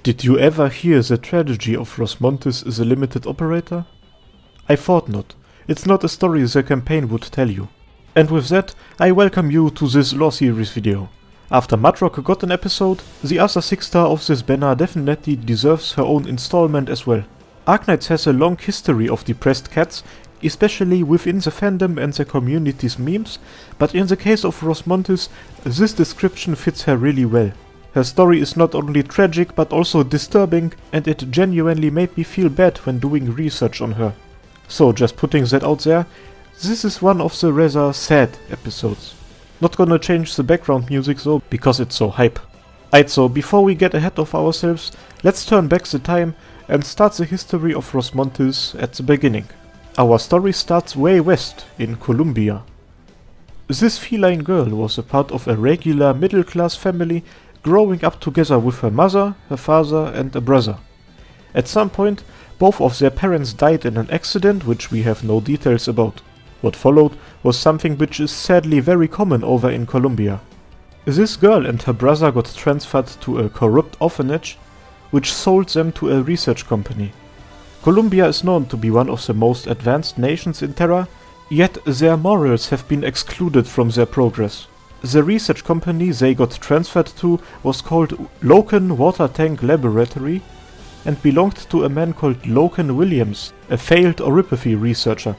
Did you ever hear the tragedy of Rosmontis the limited operator? I thought not. It's not a story the campaign would tell you. And with that, I welcome you to this lore series video. After Mudrock got an episode, the other 6-star of this banner definitely deserves her own installment as well. Arknights has a long history of depressed cats, especially within the fandom and the community's memes, but in the case of Rosmontis, this description fits her really well. Her story is not only tragic but also disturbing, and it genuinely made me feel bad when doing research on her. So just putting that out there, this is one of the rather sad episodes. Not gonna change the background music though, because it's so hype. Alright, so before we get ahead of ourselves, let's turn back the time and start the history of Rosmontis at the beginning. Our story starts way west, in Colombia. This feline girl was a part of a regular middle-class family growing up together with her mother, her father and a brother. At some point, both of their parents died in an accident which we have no details about. What followed was something which is sadly very common over in Colombia. This girl and her brother got transferred to a corrupt orphanage, which sold them to a research company. Colombia is known to be one of the most advanced nations in Terra, yet their morals have been excluded from their progress. The research company they got transferred to was called Loken Water Tank Laboratory and belonged to a man called Loken Williams, a failed oripathy researcher.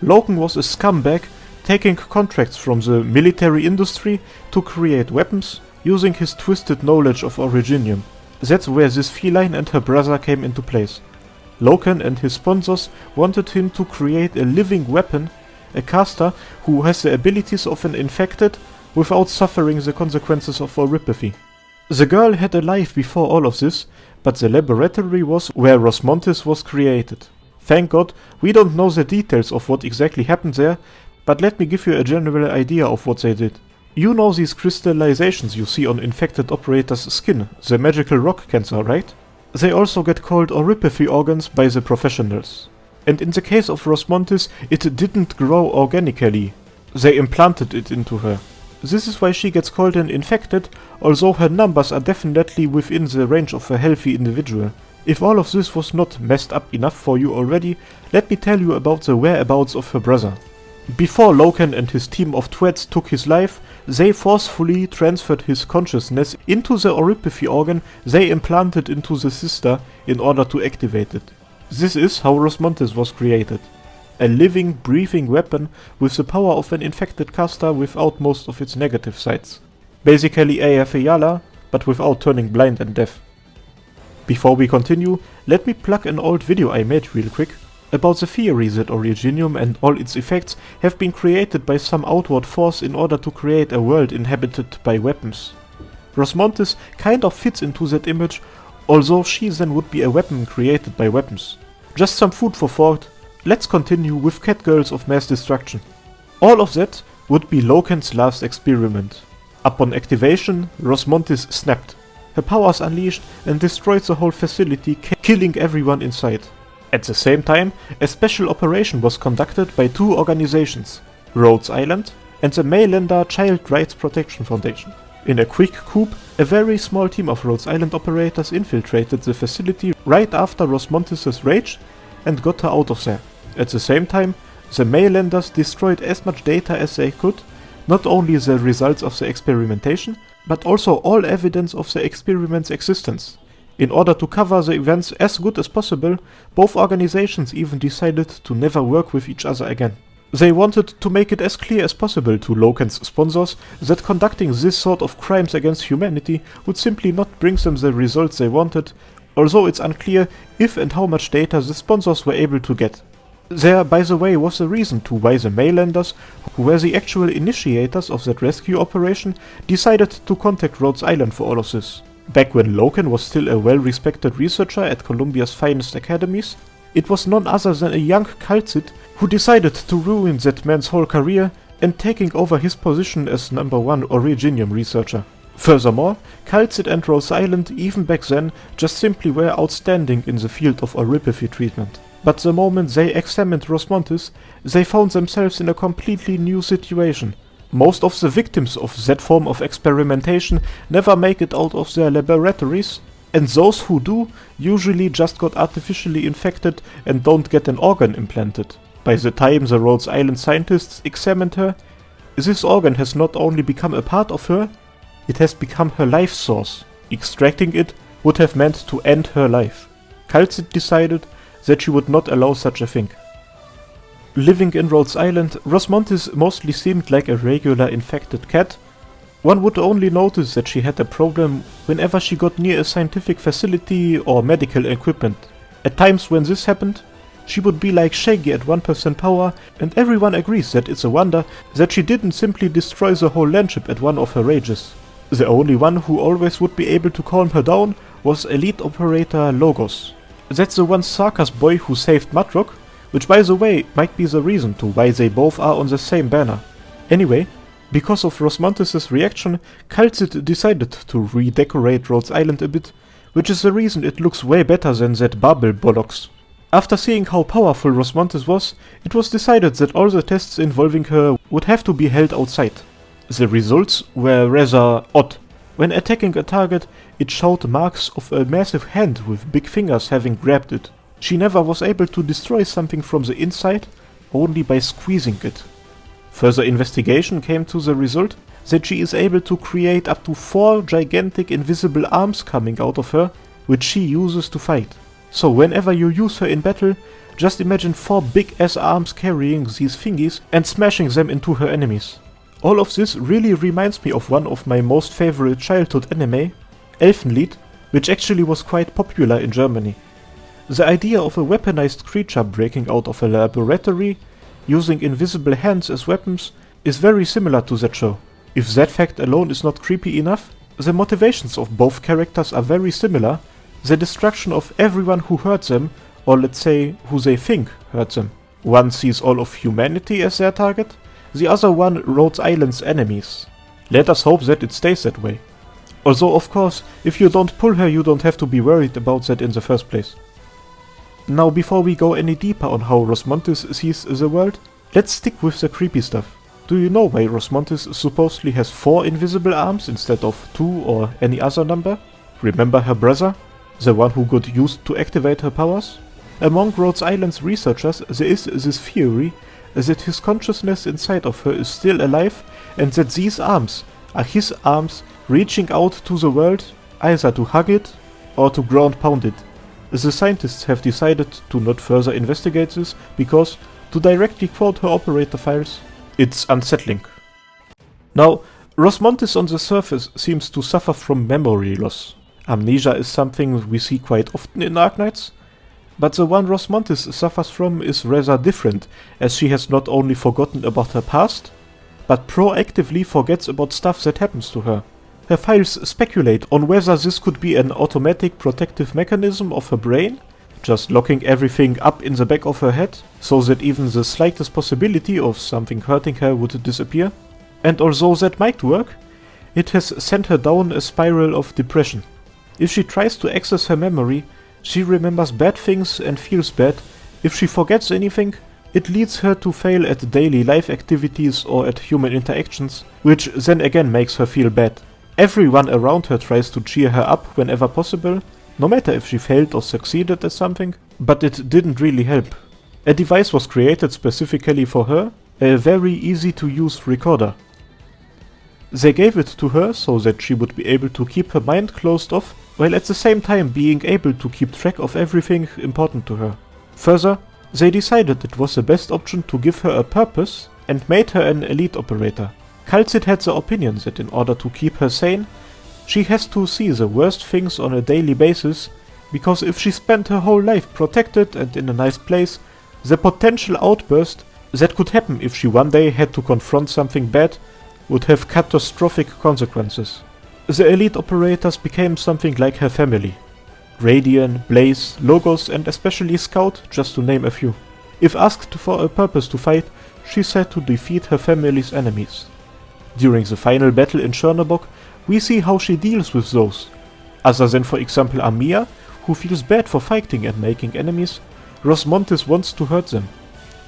Loken was a scumbag, taking contracts from the military industry to create weapons, using his twisted knowledge of Originium. That's where this feline and her brother came into place. Loken and his sponsors wanted him to create a living weapon, a caster who has the abilities of an infected without suffering the consequences of oripathy. The girl had a life before all of this, but the laboratory was where Rosmontis was created. Thank God, we don't know the details of what exactly happened there, but let me give you a general idea of what they did. You know these crystallizations you see on infected operators' skin, the magical rock cancer, right? They also get called oripathy organs by the professionals. And in the case of Rosmontis, it didn't grow organically. They implanted it into her. This is why she gets called an infected, although her numbers are definitely within the range of a healthy individual. If all of this was not messed up enough for you already, let me tell you about the whereabouts of her brother. Before Loken and his team of twats took his life, they forcefully transferred his consciousness into the oripathy organ they implanted into the sister in order to activate it. This is how Rosmontis was created. A living, breathing weapon with the power of an infected caster without most of its negative sides. Basically Ayala, but without turning blind and deaf. Before we continue, let me plug an old video I made real quick about the theory that Originium and all its effects have been created by some outward force in order to create a world inhabited by weapons. Rosmontis kind of fits into that image, although she then would be a weapon created by weapons. Just some food for thought. Let's continue with Catgirls of Mass Destruction. All of that would be Loken's last experiment. Upon activation, Rosmontis snapped. Her powers unleashed and destroyed the whole facility, killing everyone inside. At the same time, a special operation was conducted by two organizations, Rhodes Island and the Maylander Child Rights Protection Foundation. In a quick coup, a very small team of Rhodes Island operators infiltrated the facility right after Rosmontis' rage and got her out of there. At the same time, the Maylanders destroyed as much data as they could, not only the results of the experimentation, but also all evidence of the experiment's existence. In order to cover the events as good as possible, both organizations even decided to never work with each other again. They wanted to make it as clear as possible to Loken's sponsors that conducting this sort of crimes against humanity would simply not bring them the results they wanted, although it's unclear if and how much data the sponsors were able to get. There, by the way, was a reason to why the Maylanders, who were the actual initiators of that rescue operation, decided to contact Rhodes Island for all of this. Back when Loken was still a well-respected researcher at Colombia's finest academies, it was none other than a young Calcit who decided to ruin that man's whole career and taking over his position as #1 Originium researcher. Furthermore, Calcit and Rhodes Island even back then just simply were outstanding in the field of oripathy treatment. But the moment they examined Rosmontis, they found themselves in a completely new situation. Most of the victims of that form of experimentation never make it out of their laboratories, And those who do usually just got artificially infected and don't get an organ implanted. By the time the Rhodes Island scientists examined her, this organ has not only become a part of her, it has become her life source. Extracting it would have meant to end her life. QaiserMLG decided that she would not allow such a thing. Living in Rhodes Island, Rosmontis mostly seemed like a regular infected cat. One would only notice that she had a problem whenever she got near a scientific facility or medical equipment. At times when this happened, she would be like Shaggy at 1% power, and everyone agrees that it's a wonder that she didn't simply destroy the whole landship at one of her rages. The only one who always would be able to calm her down was elite operator Logos. That's the one Sarka's boy who saved Mudrock, which by the way might be the reason to why they both are on the same banner. Anyway, because of Rosmontis' reaction, QaiserMLG decided to redecorate Rhodes Island a bit, which is the reason it looks way better than that bubble bollocks. After seeing how powerful Rosmontis was, it was decided that all the tests involving her would have to be held outside. The results were rather odd. When attacking a target, it showed marks of a massive hand with big fingers having grabbed it. She never was able to destroy something from the inside, only by squeezing it. Further investigation came to the result that she is able to create up to 4 gigantic invisible arms coming out of her, which she uses to fight. So whenever you use her in battle, just imagine 4 big ass arms carrying these thingies and smashing them into her enemies. All of this really reminds me of one of my most favorite childhood anime, Elfenlied, which actually was quite popular in Germany. The idea of a weaponized creature breaking out of a laboratory, using invisible hands as weapons, is very similar to that show. If that fact alone is not creepy enough, the motivations of both characters are very similar: the destruction of everyone who hurt them, or let's say, who they think hurt them. One sees all of humanity as their target, the other one Rhodes Island's enemies. Let us hope that it stays that way. Although of course, if you don't pull her you don't have to be worried about that in the first place. Now before we go any deeper on how Rosmontis sees the world, let's stick with the creepy stuff. Do you know why Rosmontis supposedly has 4 invisible arms instead of 2 or any other number? Remember her brother? The one who got used to activate her powers? Among Rhodes Island's researchers there is this theory that his consciousness inside of her is still alive and that these arms are his arms reaching out to the world, either to hug it or to ground pound it. The scientists have decided to not further investigate this because, to directly quote her operator files, it's unsettling. Now, Rosmontis on the surface seems to suffer from memory loss. Amnesia is something we see quite often in Arknights, but the one Rosmontis suffers from is rather different, as she has not only forgotten about her past, but proactively forgets about stuff that happens to her. Her files speculate on whether this could be an automatic protective mechanism of her brain, just locking everything up in the back of her head, so that even the slightest possibility of something hurting her would disappear. And although that might work, it has sent her down a spiral of depression. If she tries to access her memory, she remembers bad things and feels bad. If she forgets anything, it leads her to fail at daily life activities or at human interactions, which then again makes her feel bad. Everyone around her tries to cheer her up whenever possible, no matter if she failed or succeeded at something, but it didn't really help. A device was created specifically for her, a very easy to use recorder. They gave it to her so that she would be able to keep her mind closed off, while at the same time being able to keep track of everything important to her. Further, they decided it was the best option to give her a purpose and made her an elite operator. QaiserMLG had the opinion that in order to keep her sane, she has to see the worst things on a daily basis, because if she spent her whole life protected and in a nice place, the potential outburst that could happen if she one day had to confront something bad would have catastrophic consequences. The elite operators became something like her family. Radian, Blaze, Logos and especially Scout, just to name a few. If asked for a purpose to fight, she said to defeat her family's enemies. During the final battle in Chernobog, we see how she deals with those. Other than for example Amia, who feels bad for fighting and making enemies, Rosmontis wants to hurt them.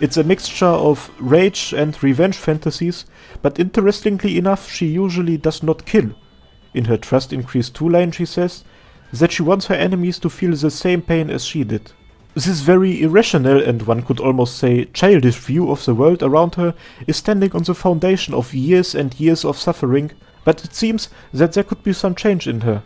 It's a mixture of rage and revenge fantasies, but interestingly enough she usually does not kill. In her Trust Increase 2 line she says that she wants her enemies to feel the same pain as she did. This very irrational and one could almost say childish view of the world around her is standing on the foundation of years and years of suffering, but it seems that there could be some change in her.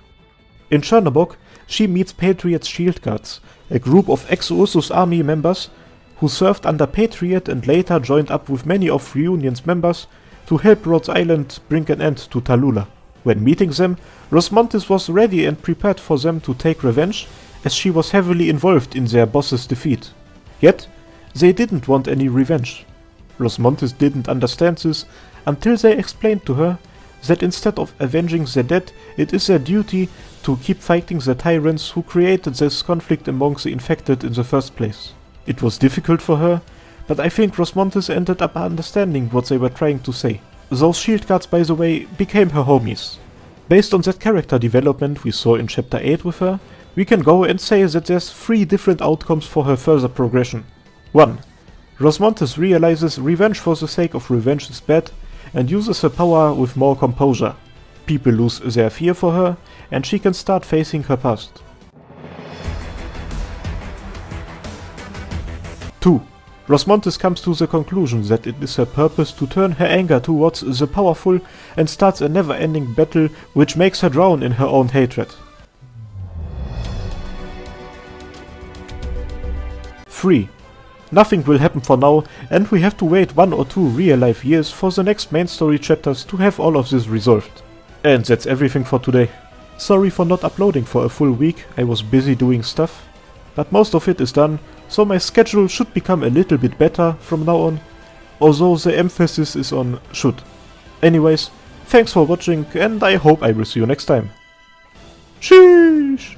In Chernobog, she meets Patriots Shield Guards, a group of ex-Ursus army members who served under Patriot and later joined up with many of Reunion's members to help Rhodes Island bring an end to Tallulah. When meeting them, Rosmontis was ready and prepared for them to take revenge, as she was heavily involved in their boss's defeat. Yet, they didn't want any revenge. Rosmontis didn't understand this until they explained to her that instead of avenging the dead, it is their duty to keep fighting the tyrants who created this conflict among the infected in the first place. It was difficult for her, but I think Rosmontis ended up understanding what they were trying to say. Those shield guards, by the way, became her homies. Based on that character development we saw in Chapter 8 with her, we can go and say that there's 3 different outcomes for her further progression. 1. Rosmontis realizes revenge for the sake of revenge is bad and uses her power with more composure. People lose their fear for her and she can start facing her past. 2. Rosmontis comes to the conclusion that it is her purpose to turn her anger towards the powerful and starts a never-ending battle which makes her drown in her own hatred. 3. Nothing will happen for now, and we have to wait 1 or 2 real-life years for the next main story chapters to have all of this resolved. And that's everything for today. Sorry for not uploading for a full week, I was busy doing stuff. But most of it is done, so my schedule should become a little bit better from now on, although the emphasis is on should. Anyways, thanks for watching and I hope I will see you next time. Sheesh!